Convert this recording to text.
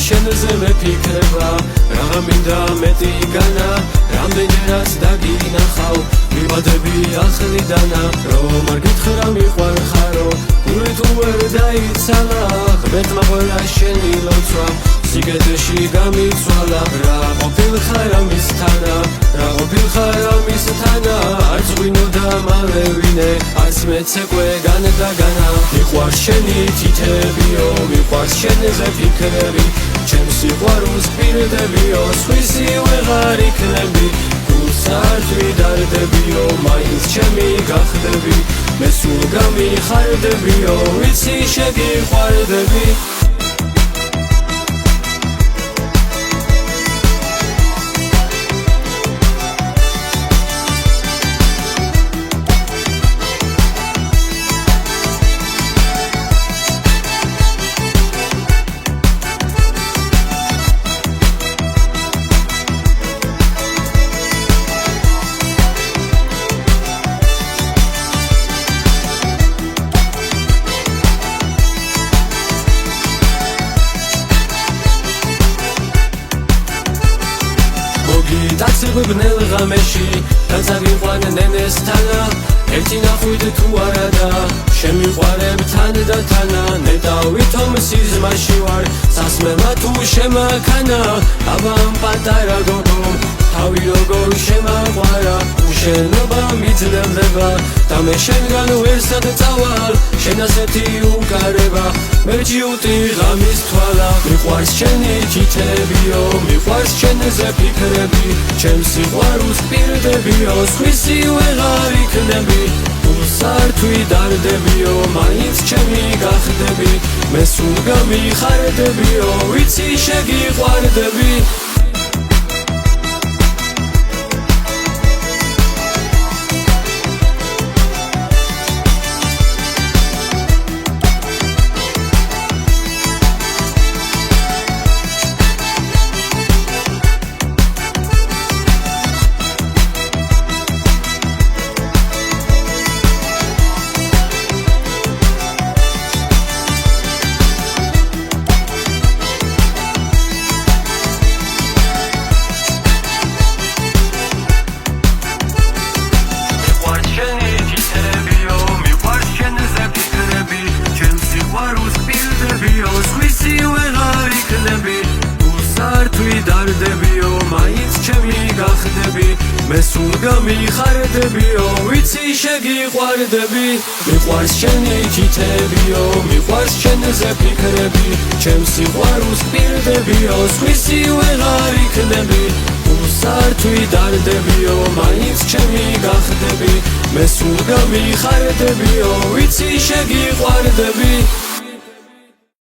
შენზე ვეფიქრება რაღა მინდა მეტი განა რამდენჯერაც დაგინახავ მივადები ახლიდანა რომ არ გითხრა მიყვარხარო გული თუ ვერ დაიცალა ღმერთმა ყველა შენი ლოცვა სიგეთეში გამიცვალა რა ყოფილხარ ამისთანა რა ყოფილხარ ამისთანა არც ღვინო და მალე ვინე არც მეცეკვე განდაგანა მიყვარს შენი თითებიო მიყვარს შენზე ფიქრები ჩემს სიყვარულს პირდებიო სხვისი ვეღარ იქნები გულს არ თვიდარდებიო მაინც ჩემი გახდები მე სულ გამიხარდებიო ვიცი შეგიყვარდები დაცებებნელ ღამეში დაწავიყვან ნენესთანა ერთი ნახვით თუ არადა შემიყვარებ თან და თანა ნეტა ვითომ სიზმაში ვარ სასმელმა თუ შემაქანა აბამ პატარა გოგო თავი როგორ შემაყვარა უშენობა მიძლევდება და მე შენგან ვერსად წავალ შენ ასეთი უკარება მერჯი უტიღამის თვალა მიყვარს შენი თითებიო მიყვარს შენზე ფიქრები ჩემს სიყვარულს პირდებიო სხვისი ვეღარ იქნები გულს არ თვიდარდებიო მაინც ჩემი გახდები მე სულ გამიხარდებიო ვიცი შეგიყვარდები მაინც ჩემი გახდები მე სულ გამიხარდებიო ვიცი შეგიყვარდები მიყვარს შენი თითებიო მიყვარს შენზე ფიქრები ჩემს სიყვარულს პირდებიო სხვისი ვეღარ იქნები გულს არ თვიდარდებიო მაინც ჩემი გახდები მე სულ გამიხარდებიო ვიცი შეგიყვარდები